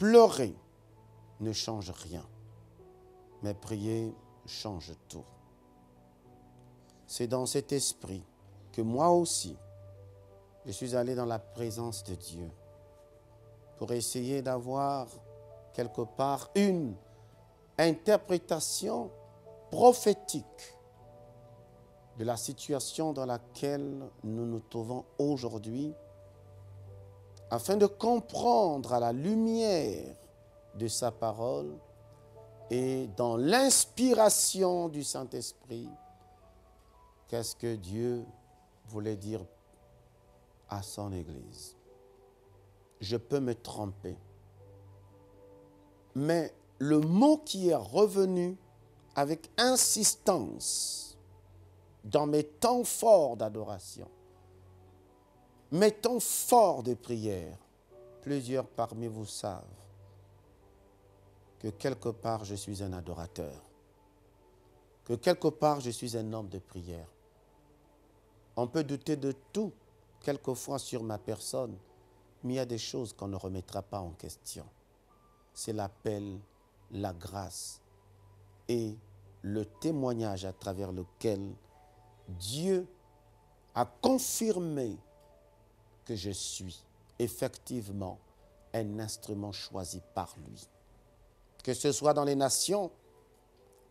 pleurer ne change rien, mais prier change tout. C'est dans cet esprit que moi aussi, je suis allé dans la présence de Dieu pour essayer d'avoir quelque part une interprétation prophétique de la situation dans laquelle nous nous trouvons aujourd'hui, afin de comprendre à la lumière de sa parole et dans l'inspiration du Saint-Esprit, qu'est-ce que Dieu voulait dire à son Église. Je peux me tromper, mais le mot qui est revenu avec insistance dans mes temps forts d'adoration, mes temps forts de prière, plusieurs parmi vous savent que quelque part je suis un adorateur, que quelque part je suis un homme de prière. On peut douter de tout, quelquefois sur ma personne, mais il y a des choses qu'on ne remettra pas en question. C'est l'appel, la grâce et le témoignage à travers lequel Dieu a confirmé que je suis effectivement un instrument choisi par lui. Que ce soit dans les nations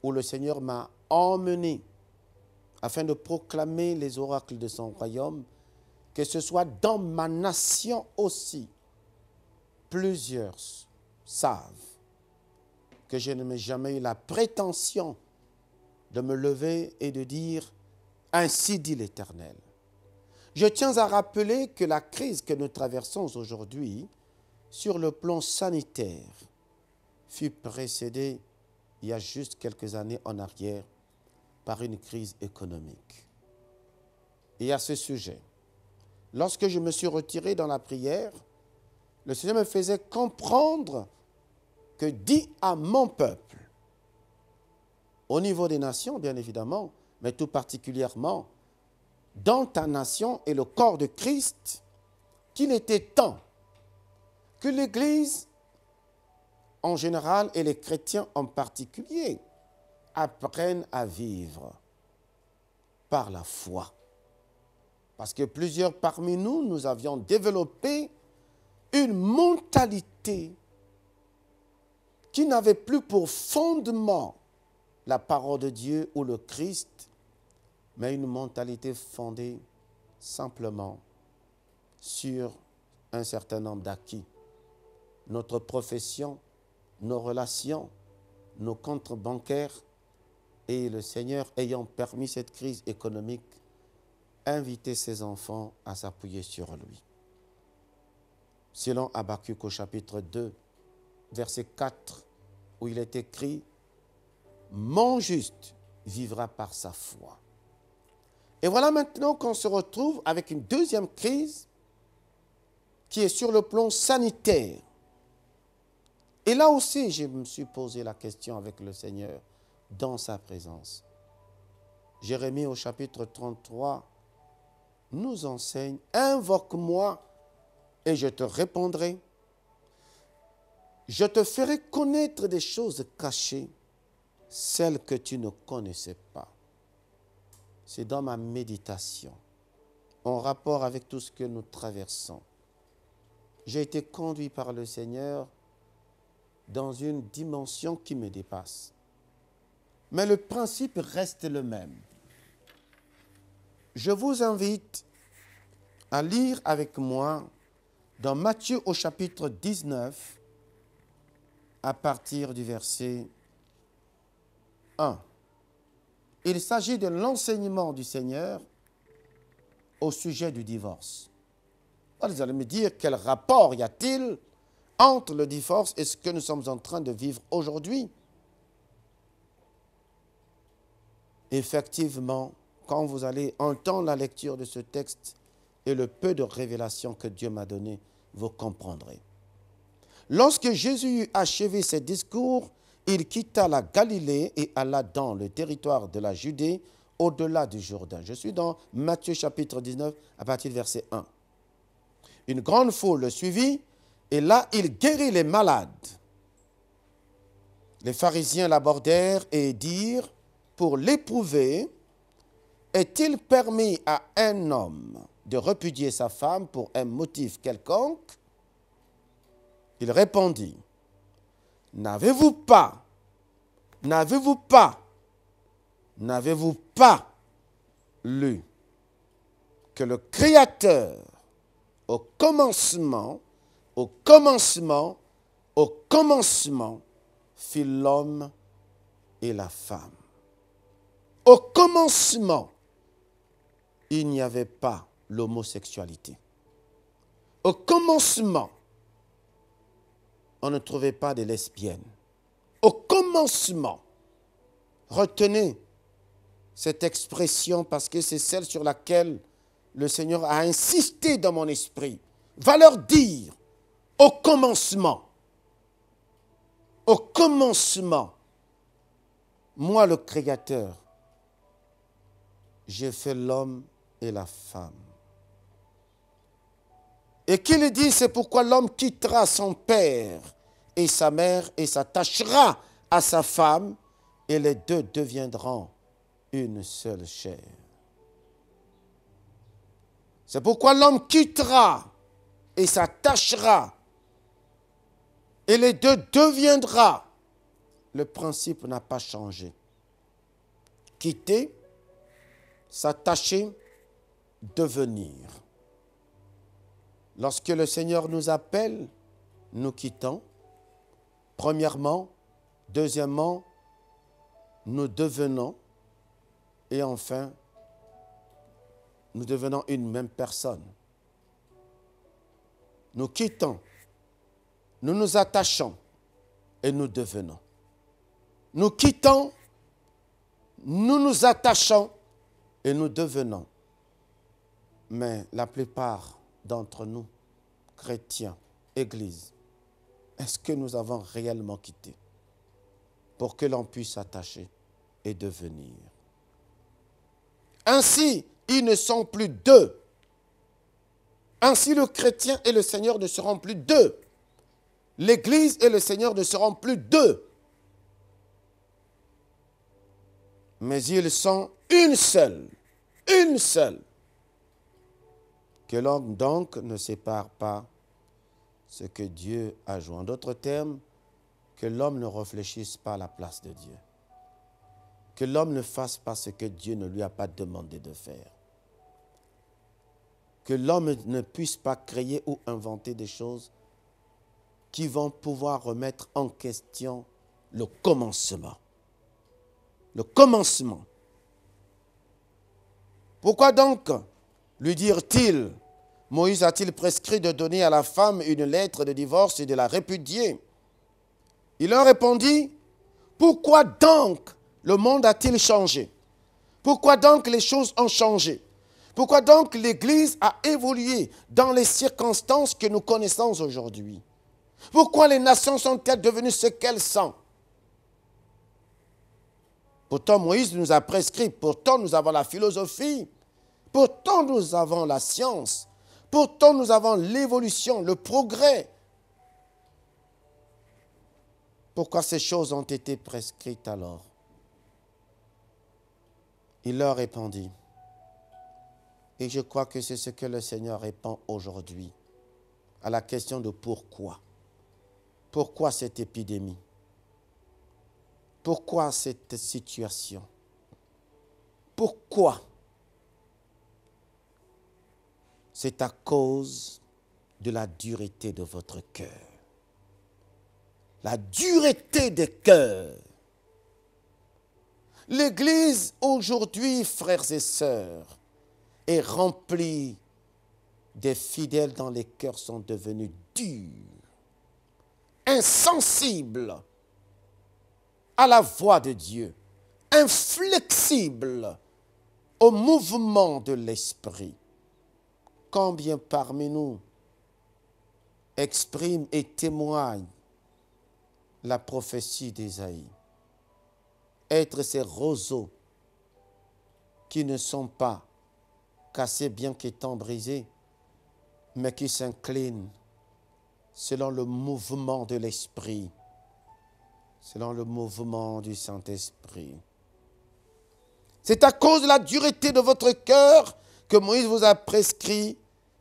où le Seigneur m'a emmené afin de proclamer les oracles de son royaume, que ce soit dans ma nation aussi, plusieurs savent que je n'ai jamais eu la prétention de me lever et de dire « Ainsi dit l'Éternel ». Je tiens à rappeler que la crise que nous traversons aujourd'hui, sur le plan sanitaire, fut précédée il y a juste quelques années en arrière par une crise économique. Et à ce sujet, lorsque je me suis retiré dans la prière, le Seigneur me faisait comprendre que dis à mon peuple, au niveau des nations bien évidemment, mais tout particulièrement dans ta nation et le corps de Christ, qu'il était temps que l'Église en général et les chrétiens en particulier apprennent à vivre par la foi. Parce que plusieurs parmi nous, nous avions développé une mentalité qui n'avait plus pour fondement la parole de Dieu ou le Christ, mais une mentalité fondée simplement sur un certain nombre d'acquis. Notre profession, nos relations, nos comptes bancaires, et le Seigneur ayant permis cette crise économique, inviter ses enfants à s'appuyer sur lui. Selon Habakkuk au chapitre 2, verset 4, où il est écrit « Mon juste vivra par sa foi ». Et voilà maintenant qu'on se retrouve avec une deuxième crise qui est sur le plan sanitaire. Et là aussi, je me suis posé la question avec le Seigneur dans sa présence. Jérémie au chapitre 33 nous enseigne « Invoque-moi et je te répondrai. Je te ferai connaître des choses cachées, celles que tu ne connaissais pas. » C'est dans ma méditation, en rapport avec tout ce que nous traversons. J'ai été conduit par le Seigneur dans une dimension qui me dépasse. Mais le principe reste le même. Je vous invite à lire avec moi dans Matthieu au chapitre 19, à partir du verset 1. Il s'agit de l'enseignement du Seigneur au sujet du divorce. Alors, vous allez me dire, quel rapport y a-t-il entre le divorce et ce que nous sommes en train de vivre aujourd'hui? Effectivement, quand vous allez entendre la lecture de ce texte et le peu de révélations que Dieu m'a donné, vous comprendrez. Lorsque Jésus eut achevé ses discours, il quitta la Galilée et alla dans le territoire de la Judée, au-delà du Jourdain. Je suis dans Matthieu chapitre 19, à partir du verset 1. Une grande foule le suivit, Et là, il guérit les malades. Les pharisiens l'abordèrent et dirent, pour l'éprouver, est-il permis à un homme de repudier sa femme pour un motif quelconque? Il répondit, n'avez-vous pas lu que le Créateur, au commencement, fit l'homme et la femme. Au commencement, il n'y avait pas l'homosexualité. Au commencement, on ne trouvait pas de lesbiennes. Au commencement, retenez cette expression parce que c'est celle sur laquelle le Seigneur a insisté dans mon esprit. Va leur dire, au commencement, moi le Créateur, j'ai fait l'homme et la femme. Et qu'il dit, c'est pourquoi l'homme quittera son père et sa mère et s'attachera à sa femme et les deux deviendront une seule chair. C'est pourquoi l'homme quittera et s'attachera et les deux deviendront. Le principe n'a pas changé. Quitter, s'attacher, devenir. Lorsque le Seigneur nous appelle, nous quittons. Premièrement, deuxièmement, nous devenons. Et enfin, nous devenons une même personne. Nous quittons, nous nous attachons et nous devenons. Nous quittons, nous nous attachons et nous devenons. Mais la plupart d'entre nous, chrétiens, Église, est-ce que nous avons réellement quitté pour que l'on puisse s'attacher et devenir? Ainsi, ils ne sont plus deux. Ainsi, le chrétien et le Seigneur ne seront plus deux. L'Église et le Seigneur ne seront plus deux. Mais ils sont une seule. Une seule. Que l'homme donc ne sépare pas ce que Dieu a joint. En d'autres termes, que l'homme ne réfléchisse pas à la place de Dieu. Que l'homme ne fasse pas ce que Dieu ne lui a pas demandé de faire. Que l'homme ne puisse pas créer ou inventer des choses qui vont pouvoir remettre en question le commencement. Le commencement. Pourquoi donc, lui dirent-ils, Moïse a-t-il prescrit de donner à la femme une lettre de divorce et de la répudier? Il leur répondit, pourquoi donc le monde a-t-il changé? Pourquoi donc les choses ont changé? Pourquoi donc l'Église a évolué dans les circonstances que nous connaissons aujourd'hui? Pourquoi les nations sont-elles devenues ce qu'elles sont? Pourtant, Moïse nous a prescrit, pourtant nous avons la philosophie, pourtant nous avons la science, pourtant nous avons l'évolution, le progrès. Pourquoi ces choses ont été prescrites alors? Il leur répondit, et je crois que c'est ce que le Seigneur répond aujourd'hui à la question de pourquoi. Pourquoi cette épidémie? Pourquoi cette situation? Pourquoi? C'est à cause de la dureté de votre cœur. La dureté des cœurs. L'Église aujourd'hui, frères et sœurs, est remplie des fidèles dont les cœurs sont devenus durs, insensibles à la voix de Dieu, inflexibles au mouvement de l'Esprit. Combien parmi nous expriment et témoignent la prophétie d'Ésaïe? Être ces roseaux qui ne sont pas cassés bien qu'étant brisés, mais qui s'inclinent selon le mouvement de l'Esprit, selon le mouvement du Saint-Esprit. C'est à cause de la dureté de votre cœur que Moïse vous a prescrit,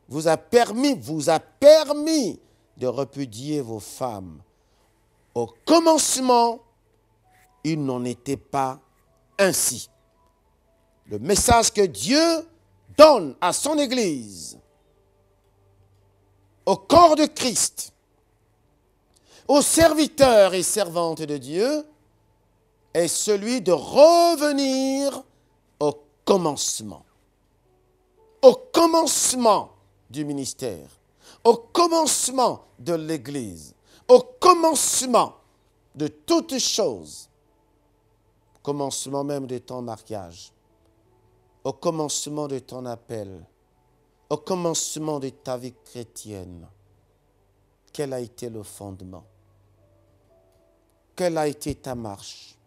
vous a permis de repudier vos femmes. Au commencement, il n'en était pas ainsi. Le message que Dieu donne à son Église, au corps de Christ, aux serviteurs et servantes de Dieu, est celui de revenir au commencement. Au commencement du ministère, au commencement de l'Église, au commencement de toutes choses, au commencement même de ton mariage, au commencement de ton appel, au commencement de ta vie chrétienne. Quel a été le fondement? Quelle a été ta marche?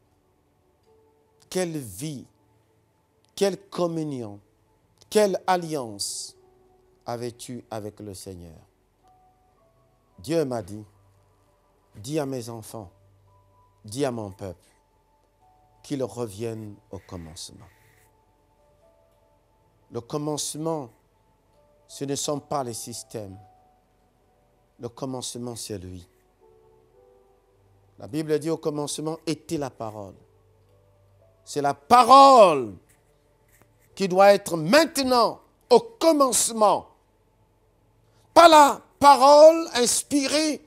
Quelle vie? Quelle communion? Quelle alliance avais-tu avec le Seigneur? Dieu m'a dit, dis à mes enfants, dis à mon peuple, qu'ils reviennent au commencement. Le commencement, ce ne sont pas les systèmes. Le commencement, c'est lui. La Bible dit au commencement était la parole. C'est la parole qui doit être maintenant au commencement. Pas la parole inspirée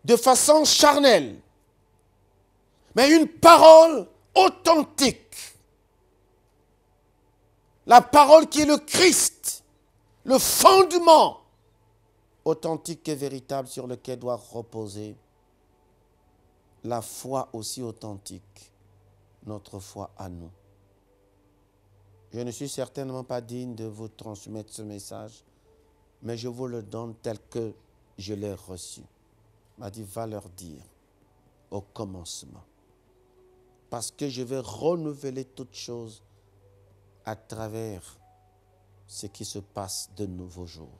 de façon charnelle, mais une parole authentique. La parole qui est le Christ, le fondement authentique et véritable sur lequel doit reposer la foi aussi authentique, notre foi à nous. Je ne suis certainement pas digne de vous transmettre ce message, mais je vous le donne tel que je l'ai reçu. Il m'a dit, va leur dire au commencement. Parce que je vais renouveler toutes choses à travers ce qui se passe de nouveaux jours.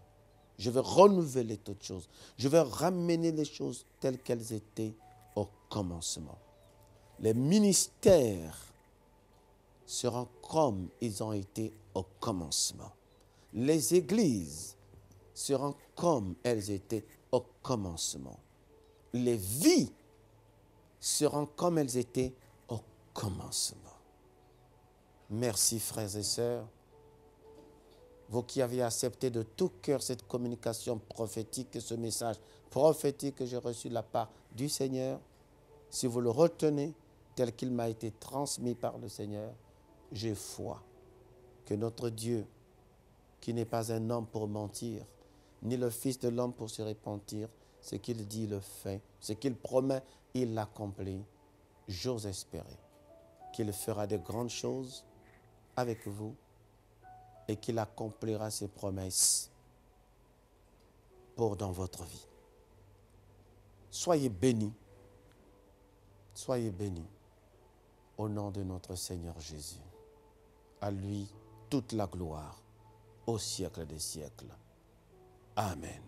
Je vais renouveler toutes choses. Je vais ramener les choses telles qu'elles étaient au commencement. Les ministères seront comme ils ont été au commencement. Les églises seront comme elles étaient au commencement. Les vies seront comme elles étaient au commencement. Merci frères et sœurs, vous qui avez accepté de tout cœur cette communication prophétique, ce message prophétique que j'ai reçu de la part du Seigneur. Si vous le retenez tel qu'il m'a été transmis par le Seigneur, j'ai foi que notre Dieu, qui n'est pas un homme pour mentir, ni le Fils de l'homme pour se repentir, ce qu'il dit, il le fait. Ce qu'il promet, il l'accomplit. J'ose espérer qu'il fera de grandes choses avec vous et qu'il accomplira ses promesses pour dans votre vie. Soyez bénis. Soyez bénis au nom de notre Seigneur Jésus. À lui toute la gloire au siècle des siècles. Amen.